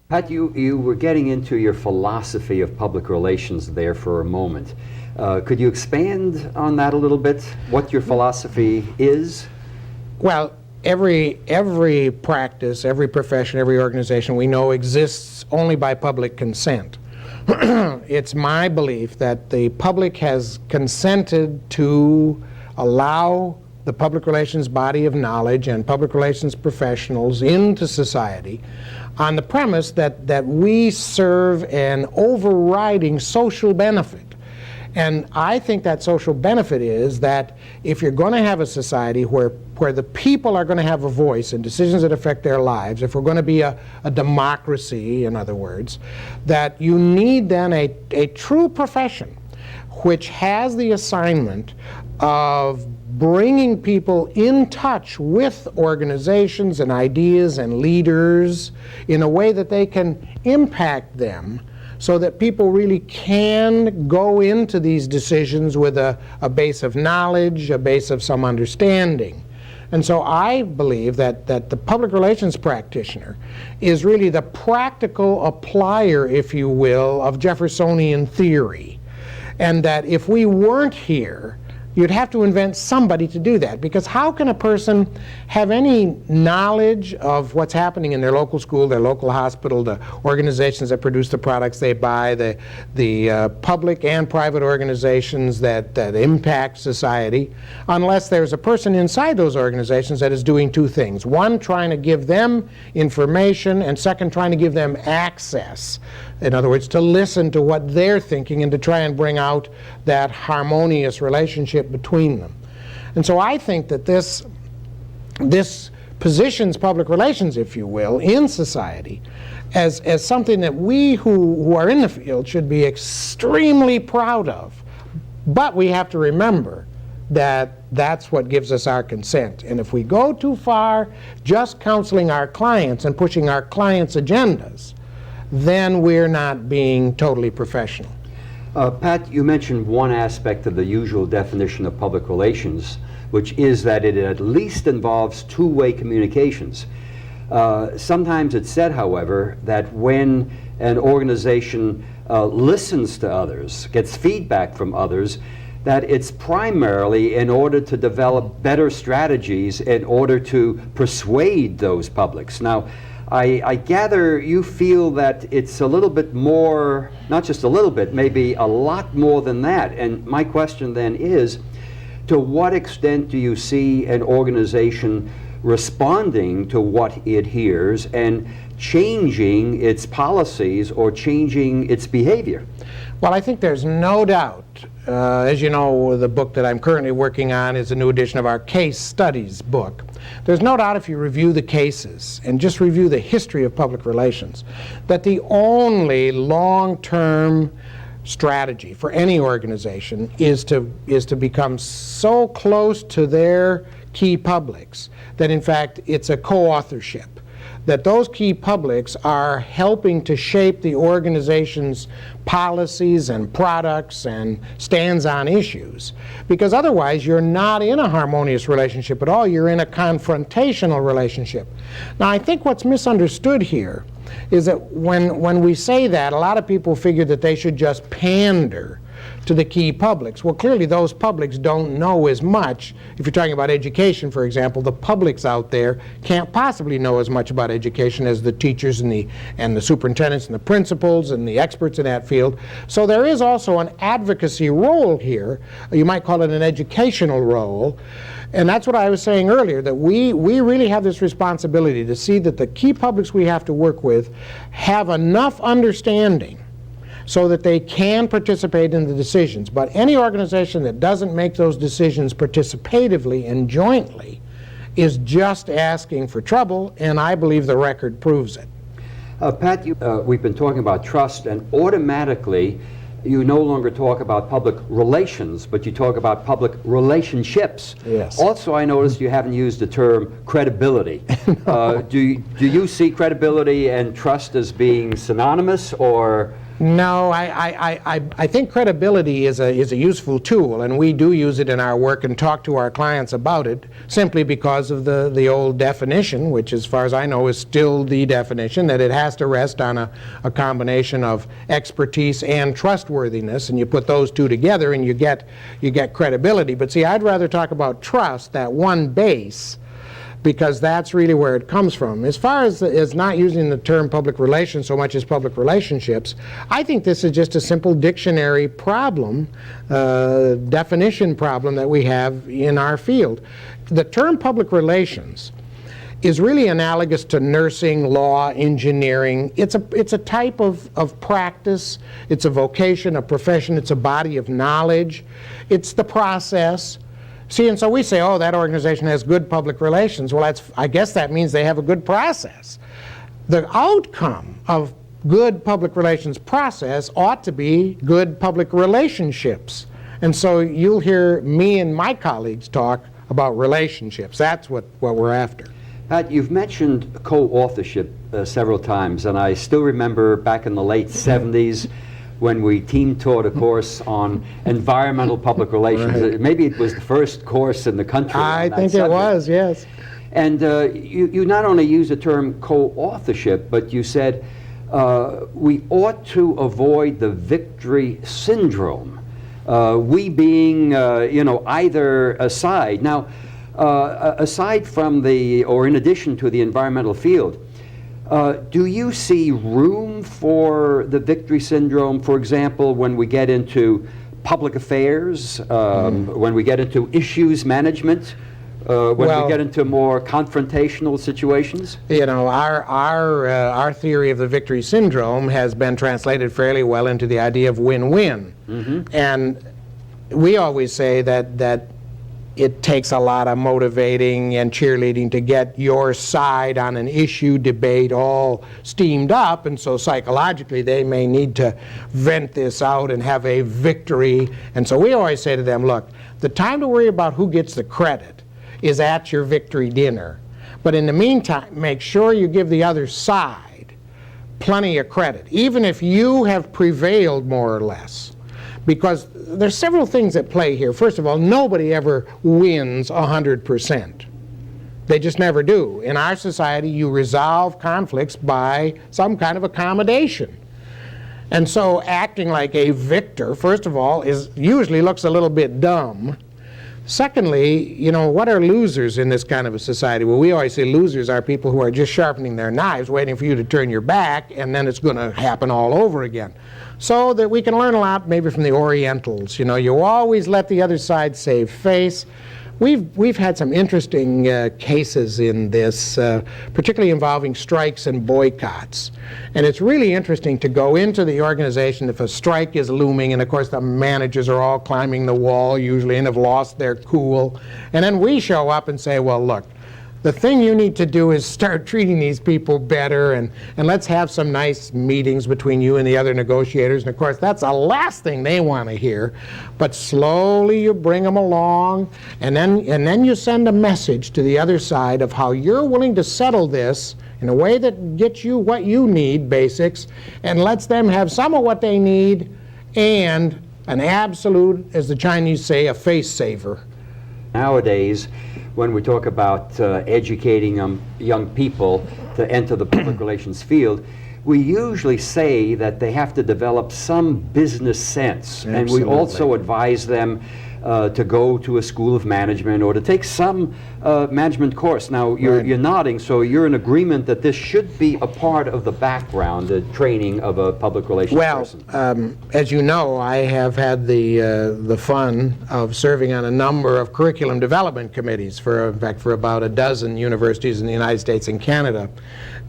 Pat, you were getting into your philosophy of public relations there for a moment. Could you expand on that a little bit, what your philosophy is? Well, every practice, every profession, every organization we know exists only by public consent. It's my belief that the public has consented to allow the public relations body of knowledge and public relations professionals into society on the premise that we serve an overriding social benefit. And I think that social benefit is that if you're going to have a society where the people are going to have a voice in decisions that affect their lives, if we're going to be a democracy, in other words, that you need then a true profession which has the assignment of bringing people in touch with organizations and ideas and leaders in a way that they can impact them, so that people really can go into these decisions with a base of knowledge, a base of some understanding. And so I believe that the public relations practitioner is really the practical applier, if you will, of Jeffersonian theory. And that if we weren't here, you'd have to invent somebody to do that, because how can a person have any knowledge of what's happening in their local school, their local hospital, the organizations that produce the products they buy, the public and private organizations that impact society, unless there's a person inside those organizations that is doing two things. One, trying to give them information, and second, trying to give them access. In other words, to listen to what they're thinking and to try and bring out that harmonious relationship between them. And so I think that this positions public relations, if you will, in society as something that we who are in the field should be extremely proud of. But we have to remember that that's what gives us our consent. And if we go too far just counseling our clients and pushing our clients' agendas, then we're not being totally professional. Pat, you mentioned one aspect of the usual definition of public relations, which is that it at least involves two-way communications. Sometimes it's said, however, that when an organization listens to others, gets feedback from others, that it's primarily in order to develop better strategies in order to persuade those publics. Now, I gather you feel that it's a little bit more, not just a little bit, maybe a lot more than that. And my question then is, to what extent do you see an organization responding to what it hears and changing its policies or changing its behavior? Well, I think there's no doubt. As you know, the book that I'm currently working on is a new edition of our case studies book. There's no doubt, if you review the cases and just review the history of public relations, that the only long-term strategy for any organization is to become so close to their key publics that, in fact, it's a co-authorship. That those key publics are helping to shape the organization's policies and products and stands on issues. Because otherwise you're not in a harmonious relationship at all, you're in a confrontational relationship. Now, I think what's misunderstood here is that when we say that, a lot of people figure that they should just pander to the key publics. Well, clearly those publics don't know as much. If you're talking about education, for example, the publics out there can't possibly know as much about education as the teachers and the superintendents and the principals and the experts in that field. So there is also an advocacy role here. You might call it an educational role. And that's what I was saying earlier, that we really have this responsibility to see that the key publics we have to work with have enough understanding so that they can participate in the decisions. But any organization that doesn't make those decisions participatively and jointly is just asking for trouble, and I believe the record proves it. Pat, we've been talking about trust, and automatically you no longer talk about public relations, but you talk about public relationships. Yes. Also, I noticed you haven't used the term credibility. No. Do you see credibility and trust as being synonymous, or No, I think credibility is a useful tool, and we do use it in our work and talk to our clients about it simply because of the old definition, which as far as I know is still the definition, that it has to rest on a combination of expertise and trustworthiness, and you put those two together and you get credibility. But see, I'd rather talk about trust, that one base, because that's really where it comes from. As far as not using the term public relations so much as public relationships, I think this is just a simple dictionary problem, definition problem that we have in our field. The term public relations is really analogous to nursing, law, engineering. It's a type of practice. It's a vocation, a profession. It's a body of knowledge. It's the process. See, and so we say, oh, that organization has good public relations. Well, I guess that means they have a good process. The outcome of good public relations process ought to be good public relationships. And so you'll hear me and my colleagues talk about relationships. That's what we're after. Pat, you've mentioned co-authorship several times, and I still remember back in the late 70s when we team taught a course on environmental public relations. Right. Maybe it was the first course in the country. I think it was, yes. And you not only used the term co-authorship, but you said we ought to avoid the victory syndrome. We being, either side. Now, aside from or in addition to the environmental field, do you see room for the victory syndrome, for example, when we get into public affairs, when we get into issues management, when we get into more confrontational situations? You know, our theory of the victory syndrome has been translated fairly well into the idea of win-win. Mm-hmm. And we always say that it takes a lot of motivating and cheerleading to get your side on an issue debate all steamed up, and so psychologically they may need to vent this out and have a victory. And so we always say to them, look, the time to worry about who gets the credit is at your victory dinner. But in the meantime, make sure you give the other side plenty of credit, even if you have prevailed more or less. Because there's several things at play here. First of all, nobody ever wins 100%. They just never do. In our society, you resolve conflicts by some kind of accommodation. And so acting like a victor, first of all, usually looks a little bit dumb. Secondly, you know, what are losers in this kind of a society? Well, we always say losers are people who are just sharpening their knives, waiting for you to turn your back, and then it's going to happen all over again. So that we can learn a lot maybe from the Orientals. You know, you always let the other side save face. We've had some interesting cases in this, particularly involving strikes and boycotts. And it's really interesting to go into the organization if a strike is looming, and of course the managers are all climbing the wall usually and have lost their cool. And then we show up and say, well, look, the thing you need to do is start treating these people better, and let's have some nice meetings between you and the other negotiators. And of course, that's the last thing they want to hear. But slowly you bring them along, and then you send a message to the other side of how you're willing to settle this in a way that gets you what you need, basics, and lets them have some of what they need, and an absolute, as the Chinese say, a face saver. Nowadays, when we talk about educating young people to enter the public relations field, we usually say that they have to develop some business sense. Absolutely. And we also advise them to go to a school of management or to take some management course. Now, you're nodding, so you're in agreement that this should be a part of the background, the training of a public relations person. Well, as you know, I have had the fun of serving on a number of curriculum development committees for about a dozen universities in the United States and Canada.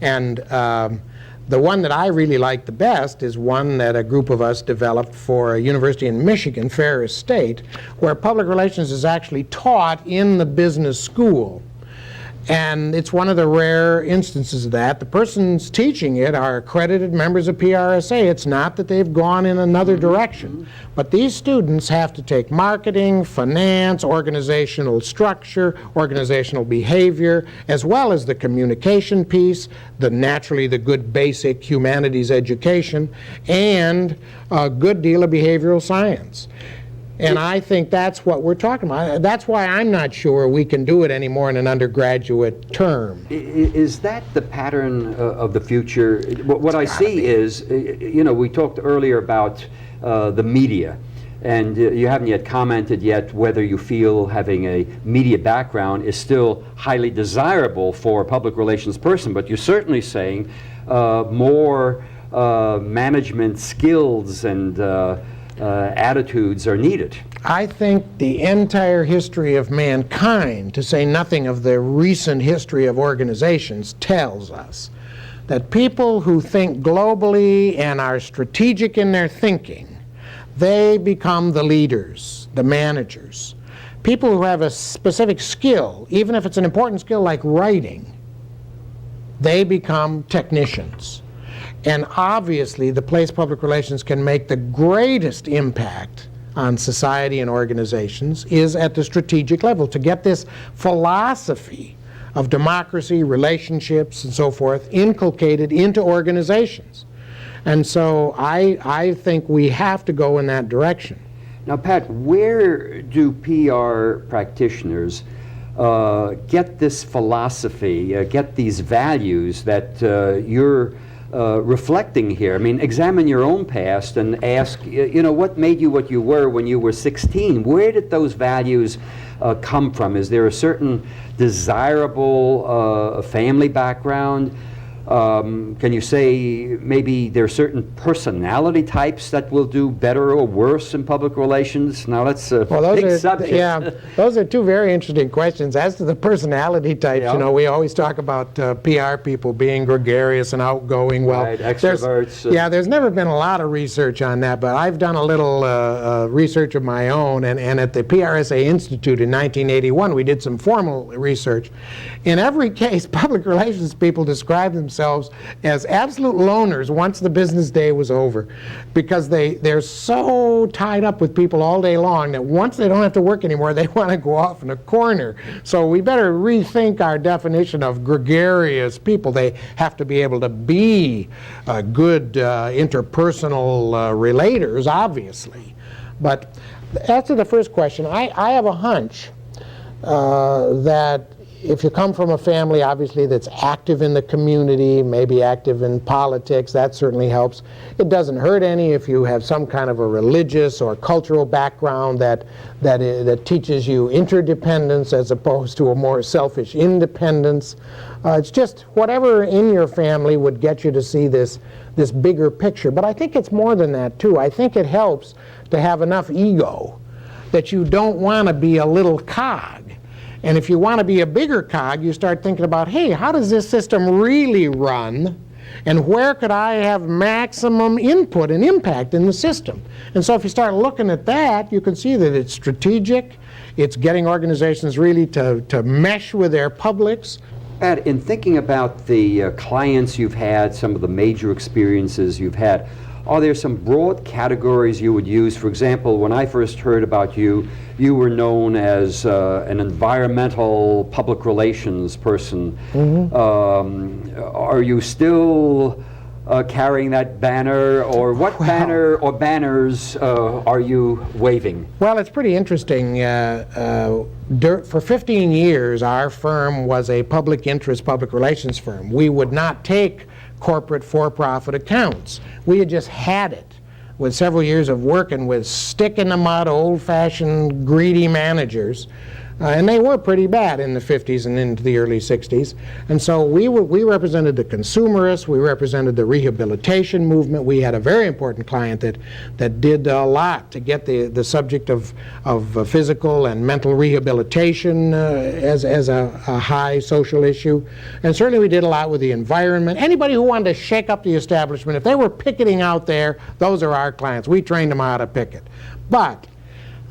And the one that I really like the best is one that a group of us developed for a university in Michigan, Ferris State, where public relations is actually taught in the business school. And it's one of the rare instances of that. The persons teaching it are accredited members of PRSA. It's not that they've gone in another direction. But these students have to take marketing, finance, organizational structure, organizational behavior, as well as the communication piece, naturally the good basic humanities education, and a good deal of behavioral science. And I think that's what we're talking about. That's why I'm not sure we can do it anymore in an undergraduate term. Is that the pattern of the future? What I see is, we talked earlier about the media, and you haven't yet commented yet whether you feel having a media background is still highly desirable for a public relations person, but you're certainly saying more management skills and attitudes are needed. I think the entire history of mankind, to say nothing of the recent history of organizations, tells us that people who think globally and are strategic in their thinking, they become the leaders, the managers. People who have a specific skill, even if it's an important skill like writing, they become technicians. And obviously, the place public relations can make the greatest impact on society and organizations is at the strategic level, to get this philosophy of democracy, relationships, and so forth inculcated into organizations. And so I think we have to go in that direction. Now, Pat, where do PR practitioners get this philosophy, get these values that you're reflecting here? I mean, examine your own past and ask, what made you what you were when you were 16? Where did those values come from? Is there a certain desirable family background? Can you say maybe there are certain personality types that will do better or worse in public relations? Now that's a big subject. Yeah, those are two very interesting questions. As to the personality types, we always talk about PR people being gregarious and outgoing. Well, right, extroverts. There's never been a lot of research on that, but I've done a little research of my own, and at the PRSA Institute in 1981, we did some formal research. In every case, public relations people describe themselves as absolute loners once the business day was over, because they're so tied up with people all day long that once they don't have to work anymore, they want to go off in a corner. So we better rethink our definition of gregarious people. They have to be able to be good interpersonal relators, obviously. But as to the first question, I have a hunch that if you come from a family, obviously, that's active in the community, maybe active in politics, that certainly helps. It doesn't hurt any if you have some kind of a religious or cultural background that teaches you interdependence as opposed to a more selfish independence. It's just whatever in your family would get you to see this bigger picture. But I think it's more than that, too. I think it helps to have enough ego that you don't want to be a little cog. And if you want to be a bigger cog, you start thinking about, hey, how does this system really run? And where could I have maximum input and impact in the system? And so if you start looking at that, you can see that it's strategic. It's getting organizations really to mesh with their publics. Pat, in thinking about the clients you've had, some of the major experiences you've had, are there some broad categories you would use? For example, when I first heard about you, you were known as an environmental public relations person. Mm-hmm. Are you still carrying that banner, or what banner or banners are you waving? Well, it's pretty interesting. For 15 years, our firm was a public interest public relations firm. We would not take corporate for-profit accounts. We had just had it with several years of working with stick-in-the-mud, old-fashioned, greedy managers. And they were pretty bad in the 50s and into the early 60s. And so we represented the consumerists, we represented the rehabilitation movement. We had a very important client that did a lot to get the subject of physical and mental rehabilitation as a high social issue. And certainly we did a lot with the environment. Anybody who wanted to shake up the establishment, if they were picketing out there, those are our clients. We trained them how to picket. But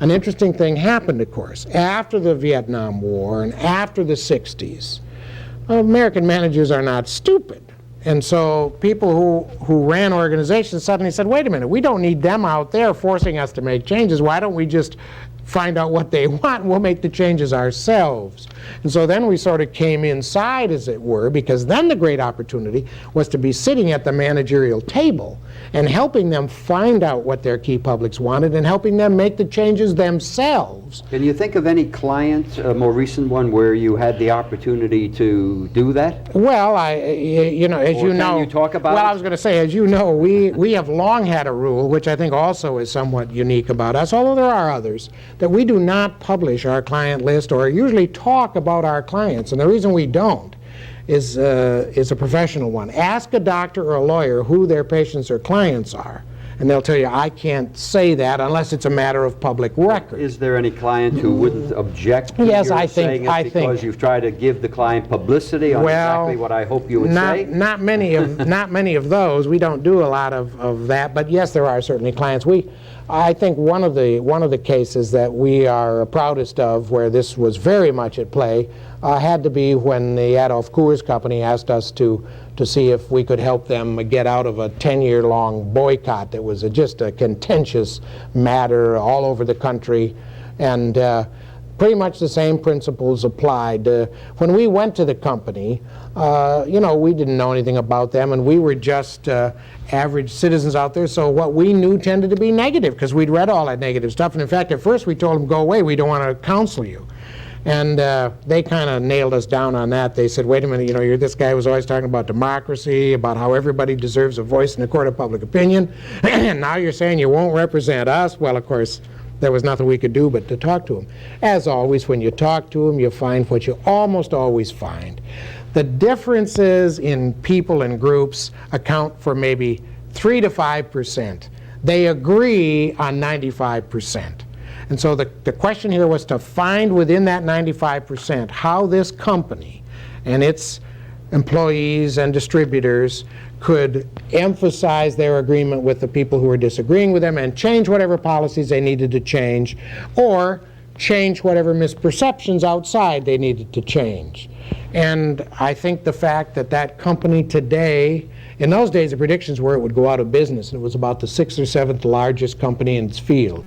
an interesting thing happened, of course, after the Vietnam War and after the 60s. American managers are not stupid. And so people who ran organizations suddenly said, wait a minute, we don't need them out there forcing us to make changes. Why don't we just find out what they want, and we'll make the changes ourselves. And so then we sort of came inside, as it were, because then the great opportunity was to be sitting at the managerial table and helping them find out what their key publics wanted and helping them make the changes themselves. Can you think of any client, a more recent one, where you had the opportunity to do that? Well, you know, as Or you know, can you talk about well, it? I was going to say, as you know, we have long had a rule, which I think also is somewhat unique about us, although there are others, that we do not publish our client list or usually talk about our clients. And the reason we don't is a professional one. Ask a doctor or a lawyer who their patients or clients are, and they'll tell you, I can't say that unless it's a matter of public record. Is there any client who wouldn't object to Yes, your I think- saying it I because think- you've tried to give the client publicity on exactly what I hope you would say? Not many of those. We don't do a lot of that, but yes, there are certainly clients. I think one of the cases that we are proudest of, where this was very much at play, had to be when the Adolf Coors Company asked us to see if we could help them get out of a 10-year-long boycott that was just a contentious matter all over the country. And pretty much the same principles applied. When we went to the company, you know, we didn't know anything about them, and we were just average citizens out there, so what we knew tended to be negative, because we'd read all that negative stuff. And in fact, at first we told them, go away, we don't want to counsel you. And they kind of nailed us down on that. They said, wait a minute, you know, this guy was always talking about democracy, about how everybody deserves a voice in the court of public opinion, and now you're saying you won't represent us. Well, of course, there was nothing we could do but to talk to him. As always, when you talk to him, you find what you almost always find. The differences in people and groups account for maybe 3 to 5%. They agree on 95%. And so the question here was to find within that 95% how this company and its employees and distributors could emphasize their agreement with the people who were disagreeing with them and change whatever policies they needed to change, or change whatever misperceptions outside they needed to change. And I think the fact that that company today, in those days the predictions were it would go out of business, and it was about the 6th or 7th largest company in its field.